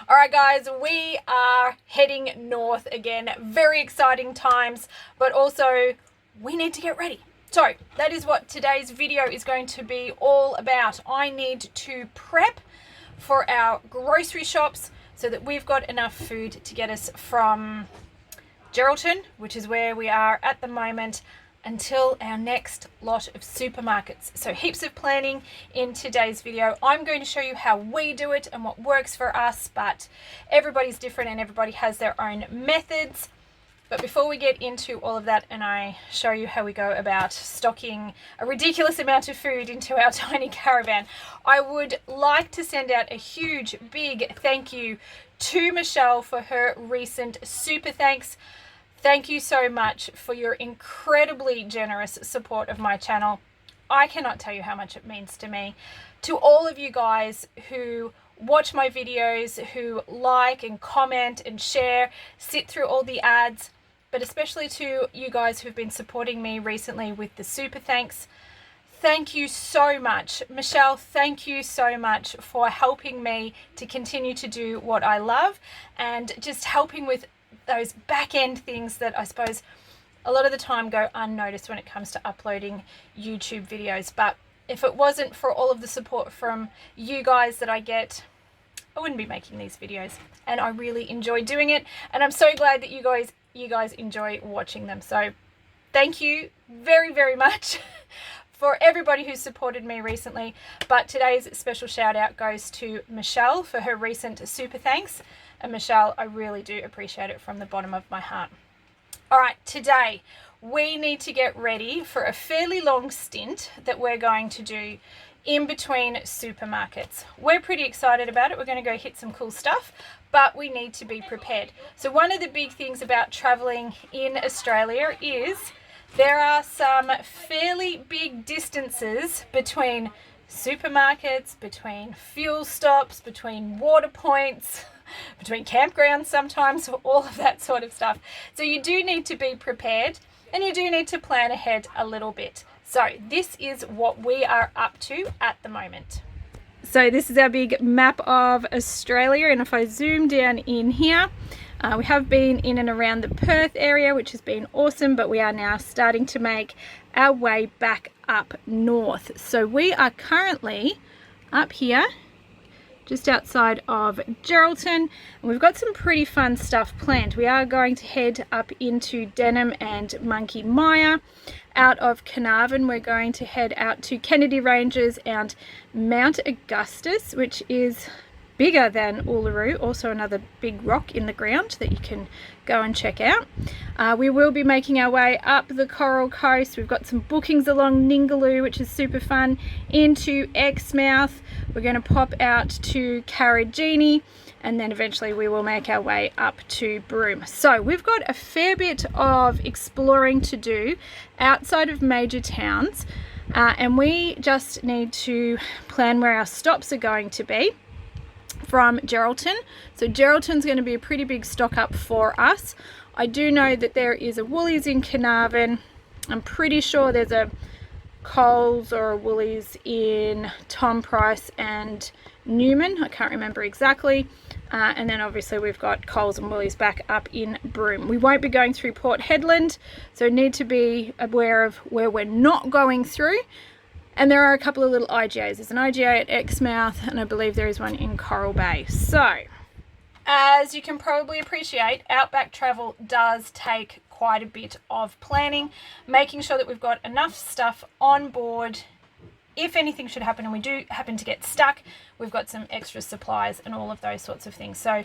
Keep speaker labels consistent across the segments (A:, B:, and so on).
A: All right, guys, we are heading north again. Very exciting times, but also we need to get ready. So that is what today's video is going to be all about. I need to prep for our grocery shops so that we've got enough food to get us from Geraldton, which is where we are at the moment, until our next lot of supermarkets. So heaps of planning in today's video. I'm going to show you how we do it and what works for us, but everybody's different and everybody has their own methods. But before we get into all of that and I show you how we go about stocking a ridiculous amount of food into our tiny caravan, I would like to send out a huge, big thank you to Michelle for her recent super thanks. Thank you so much for your incredibly generous support of my channel. I cannot tell you how much it means to me. To all of you guys who watch my videos, who like and comment and share, sit through all the ads, but especially to you guys who've been supporting me recently with the super thanks. Thank you so much. Michelle, thank you so much for helping me to continue to do what I love and just helping with those back-end things that I suppose a lot of the time go unnoticed when it comes to uploading YouTube videos. But if it wasn't for all of the support from you guys that I get, I wouldn't be making these videos, and I really enjoy doing it, and I'm so glad that you guys enjoy watching them. So thank you very, very much for everybody who's supported me recently. But today's special shout out goes to Michelle for her recent super thanks. And Michelle, I really do appreciate it from the bottom of my heart. All right, today we need to get ready for a fairly long stint that we're going to do in between supermarkets. We're pretty excited about it. We're going to go hit some cool stuff, but we need to be prepared. So one of the big things about traveling in Australia is there are some fairly big distances between supermarkets, between fuel stops, between water points, between campgrounds sometimes, all of that sort of stuff. So you do need to be prepared and you do need to plan ahead a little bit. So this is what we are up to at the moment. So this is our big map of Australia, and if I zoom down in here, we have been in and around the Perth area, which has been awesome, but we are now starting to make our way back up north. So we are currently up here just outside of Geraldton, and we've got some pretty fun stuff planned. We are going to head up into Denham and Monkey Mia. Out of Carnarvon, we're going to head out to Kennedy Ranges and Mount Augustus, which is bigger than Uluru, also another big rock in the ground that you can go and check out. We will be making our way up the Coral Coast. We've got some bookings along Ningaloo, which is super fun, into Exmouth. We're going to pop out to Karajini, and then eventually we will make our way up to Broome. So we've got a fair bit of exploring to do outside of major towns, and we just need to plan where our stops are going to be from Geraldton. So Geraldton's going to be a pretty big stock up for us. I do know that there is a Woolies in Carnarvon. I'm pretty sure there's a Coles or a Woolies in Tom Price and Newman. I can't remember exactly. And then obviously we've got Coles and Woolies back up in Broome. We won't be going through Port Hedland, so need to be aware of where we're not going through. And there are a couple of little IGAs. There's an IGA at Exmouth, and I believe there is one in Coral Bay. So, as you can probably appreciate, outback travel does take quite a bit of planning, making sure that we've got enough stuff on board. If anything should happen and we do happen to get stuck, we've got some extra supplies and all of those sorts of things. So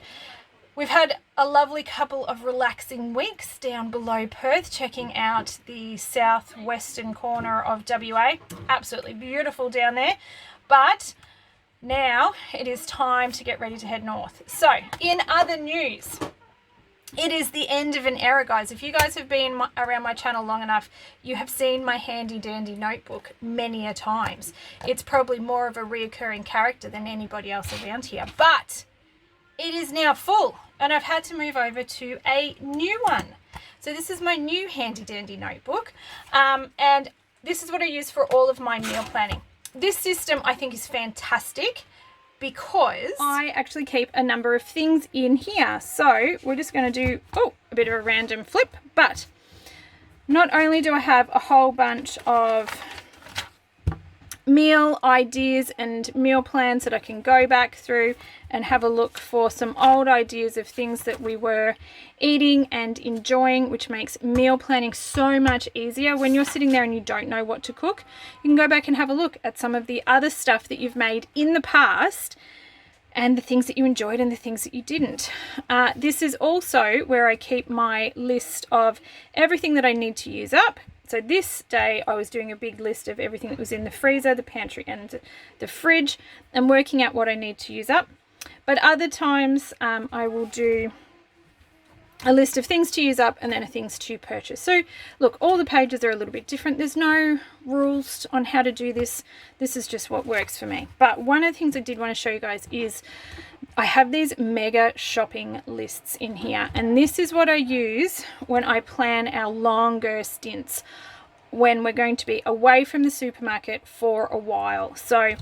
A: we've had a lovely couple of relaxing weeks down below Perth, checking out the southwestern corner of WA. Absolutely beautiful down there. But now it is time to get ready to head north. So in other news, it is the end of an era, guys. If you guys have been around my channel long enough, you have seen my handy dandy notebook many a times. It's probably more of a reoccurring character than anybody else around here, but it is now full and I've had to move over to a new one. So this is my new handy dandy notebook, and this is what I use for all of my meal planning. This system I think is fantastic. because I actually keep a number of things in here. So we're just going to do a bit of a random flip, but not only do I have a whole bunch of meal ideas and meal plans that I can go back through and have a look for some old ideas of things that we were eating and enjoying, which makes meal planning so much easier. When you're sitting there and you don't know what to cook, you can go back and have a look at some of the other stuff that you've made in the past and the things that you enjoyed and the things that you didn't. This is also where I keep my list of everything that I need to use up. So this day I was doing a big list of everything that was in the freezer, the pantry and the fridge, and working out what I need to use up. But other times I will do a list of things to use up and then things to purchase. So look, all the pages are a little bit different. There's no rules on how to do this. This is just what works for me. But one of the things I did want to show you guys is I have these mega shopping lists in here, and this is what I use when I plan our longer stints when we're going to be away from the supermarket for a while. So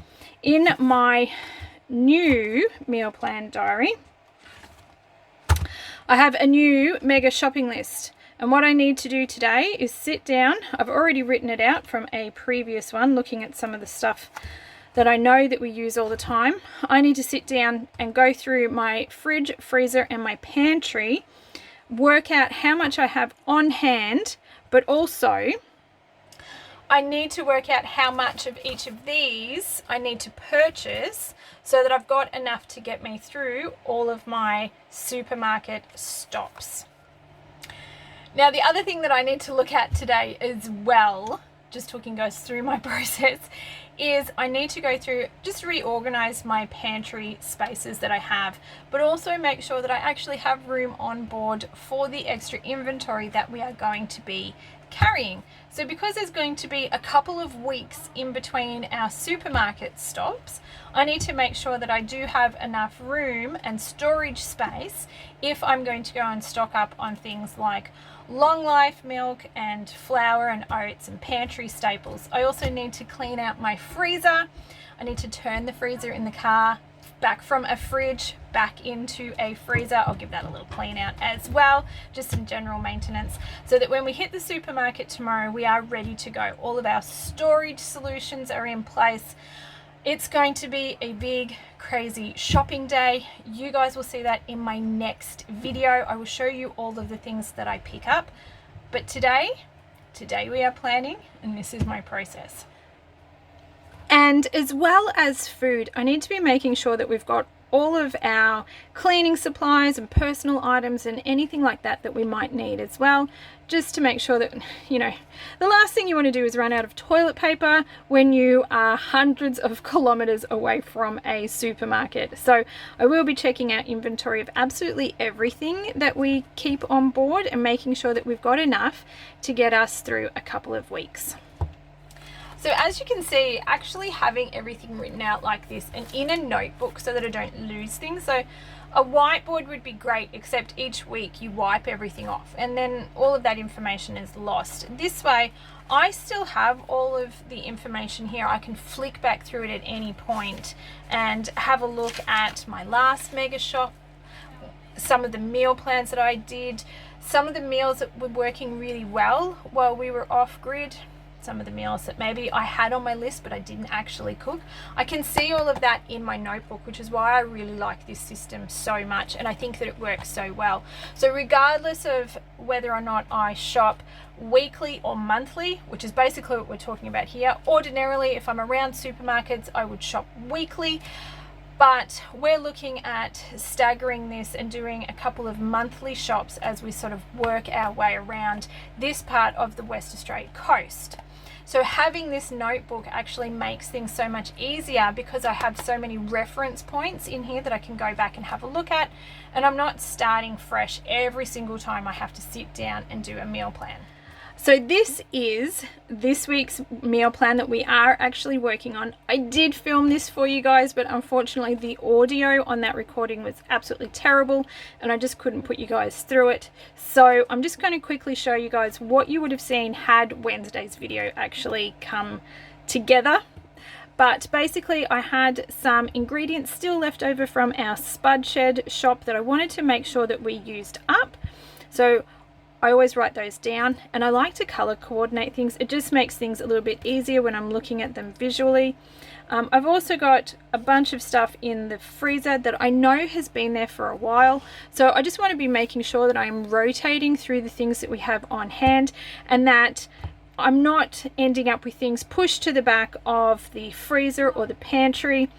A: in my new meal plan diary, I have a new mega shopping list, and what I need to do today is sit down. I've already written it out from a previous one, looking at some of the stuff that I know that we use all the time. I need to sit down and go through my fridge, freezer and my pantry, work out how much I have on hand, but also I need to work out how much of each of these I need to purchase so that I've got enough to get me through all of my supermarket stops. Now, the other thing that I need to look at today as well, just talking goes through my process, is I need to go through, just reorganize my pantry spaces that I have, but also make sure that I actually have room on board for the extra inventory that we are going to be carrying. So because there's going to be a couple of weeks in between our supermarket stops, I need to make sure that I do have enough room and storage space if I'm going to go and stock up on things like long life milk and flour and oats and pantry staples. I also need to clean out my freezer. I need to turn the freezer in the car back from a fridge back into a freezer. I'll give that a little clean out as well, just some general maintenance, so that when we hit the supermarket tomorrow, we are ready to go. All of our storage solutions are in place. It's going to be a big, crazy shopping day. You guys will see that in my next video. I will show you all of the things that I pick up. But today we are planning, and this is my process. And as well as food, I need to be making sure that we've got all of our cleaning supplies and personal items and anything like that that we might need as well, just to make sure that, you know, the last thing you want to do is run out of toilet paper when you are hundreds of kilometers away from a supermarket. So I will be checking our inventory of absolutely everything that we keep on board and making sure that we've got enough to get us through a couple of weeks. So as you can see, actually having everything written out like this and in a notebook so that I don't lose things. So a whiteboard would be great, except each week you wipe everything off and then all of that information is lost. This way, I still have all of the information here. I can flick back through it at any point and have a look at my last mega shop, some of the meal plans that I did, some of the meals that were working really well while we were off grid, some of the meals that maybe I had on my list but I didn't actually cook. I can see all of that in my notebook, which is why I really like this system so much, and I think that it works so well. So regardless of whether or not I shop weekly or monthly, which is basically what we're talking about here, ordinarily if I'm around supermarkets I would shop weekly, but we're looking at staggering this and doing a couple of monthly shops as we sort of work our way around this part of the West Australia coast. So having this notebook actually makes things so much easier because I have so many reference points in here that I can go back and have a look at, and I'm not starting fresh every single time I have to sit down and do a meal plan. So this is this week's meal plan that we are actually working on. I did film this for you guys, but unfortunately the audio on that recording was absolutely terrible and I just couldn't put you guys through it. So I'm just going to quickly show you guys what you would have seen had Wednesday's video actually come together. But basically I had some ingredients still left over from our spud shed shop that I wanted to make sure that we used up. So I always write those down, and I like to color coordinate things. It just makes things a little bit easier when I'm looking at them visually. I've also got a bunch of stuff in the freezer that I know has been there for a while, so I just want to be making sure that I'm rotating through the things that we have on hand, and that I'm not ending up with things pushed to the back of the freezer or the pantry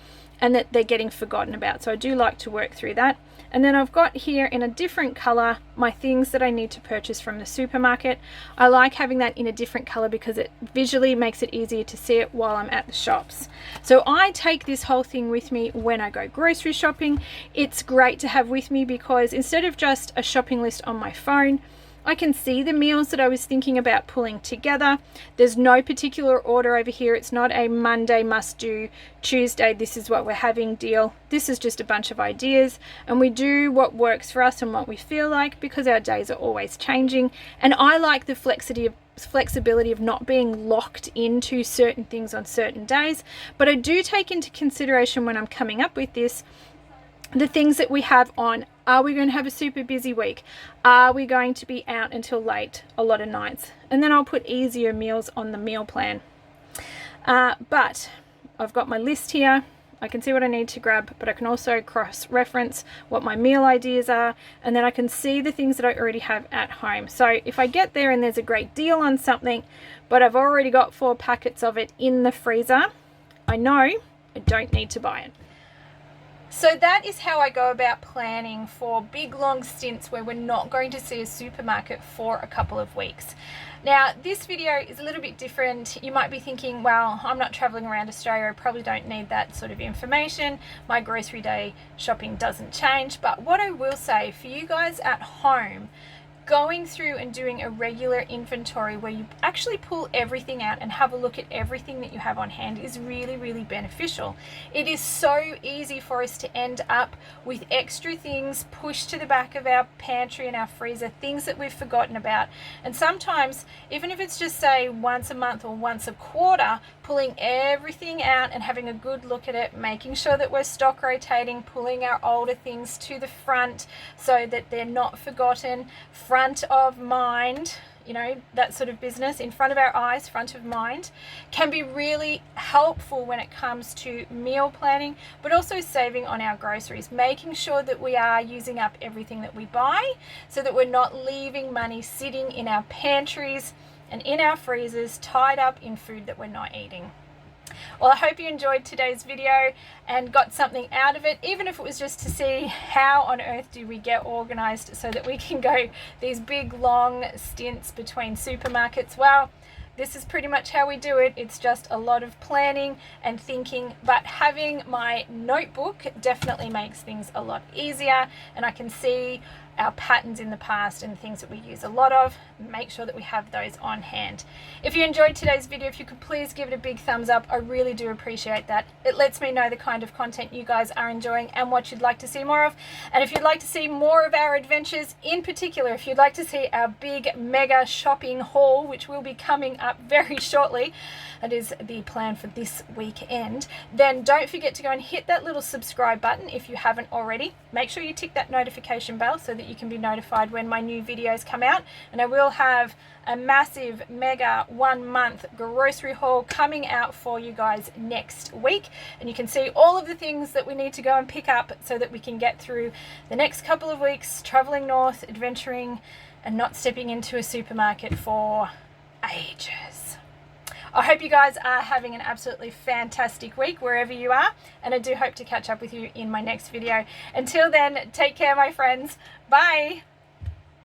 A: and that they're getting forgotten about. So I do like to work through that. And then I've got here in a different color my things that I need to purchase from the supermarket. I like having that in a different color because it visually makes it easier to see it while I'm at the shops. So I take this whole thing with me when I go grocery shopping. It's great to have with me because instead of just a shopping list on my phone, I can see the meals that I was thinking about pulling together. There's no particular order over here. It's not a Monday must do, Tuesday this is what we're having deal. This is just a bunch of ideas, and we do what works for us and what we feel like because our days are always changing. And I like the flexibility of not being locked into certain things on certain days. But I do take into consideration when I'm coming up with this the things that we have on. Are we going to have a super busy week? Are we going to be out until late a lot of nights? And then I'll put easier meals on the meal plan. But I've got my list here. I can see what I need to grab, but I can also cross-reference what my meal ideas are, and then I can see the things that I already have at home. So if I get there and there's a great deal on something, but I've already got 4 packets of it in the freezer, I know I don't need to buy it. So that is how I go about planning for big long stints where we're not going to see a supermarket for a couple of weeks. Now this video is a little bit different. You might be thinking, well, I'm not traveling around Australia, I probably don't need that sort of information. My grocery day shopping doesn't change. But what I will say for you guys at home, going through and doing a regular inventory where you actually pull everything out and have a look at everything that you have on hand is really, really beneficial. It is so easy for us to end up with extra things pushed to the back of our pantry and our freezer, things that we've forgotten about. And sometimes, even if it's just say once a month or once a quarter, pulling everything out and having a good look at it, making sure that we're stock rotating, pulling our older things to the front so that they're not forgotten, front of mind, you know, that sort of business, in front of our eyes, front of mind, can be really helpful when it comes to meal planning, but also saving on our groceries, making sure that we are using up everything that we buy so that we're not leaving money sitting in our pantries and in our freezers tied up in food that we're not eating. Well, I hope you enjoyed today's video and got something out of it, even if it was just to see how on earth do we get organized so that we can go these big long stints between supermarkets. Well, this is pretty much how we do it. It's just a lot of planning and thinking, but having my notebook definitely makes things a lot easier, and I can see our patterns in the past and things that we use a lot of, make sure that we have those on hand. If you enjoyed today's video, if you could please give it a big thumbs up, I really do appreciate that. It lets me know the kind of content you guys are enjoying and what you'd like to see more of. And if you'd like to see more of our adventures, in particular, if you'd like to see our big mega shopping haul, which will be coming up very shortly, that is the plan for this weekend, then don't forget to go and hit that little subscribe button if you haven't already. Make sure you tick that notification bell so that you can be notified when my new videos come out. And I will have a massive mega 1 month grocery haul coming out for you guys next week, and you can see all of the things that we need to go and pick up so that we can get through the next couple of weeks traveling north, adventuring, and not stepping into a supermarket for ages. I hope you guys are having an absolutely fantastic week wherever you are, and I do hope to catch up with you in my next video. Until then, take care, my friends. Bye.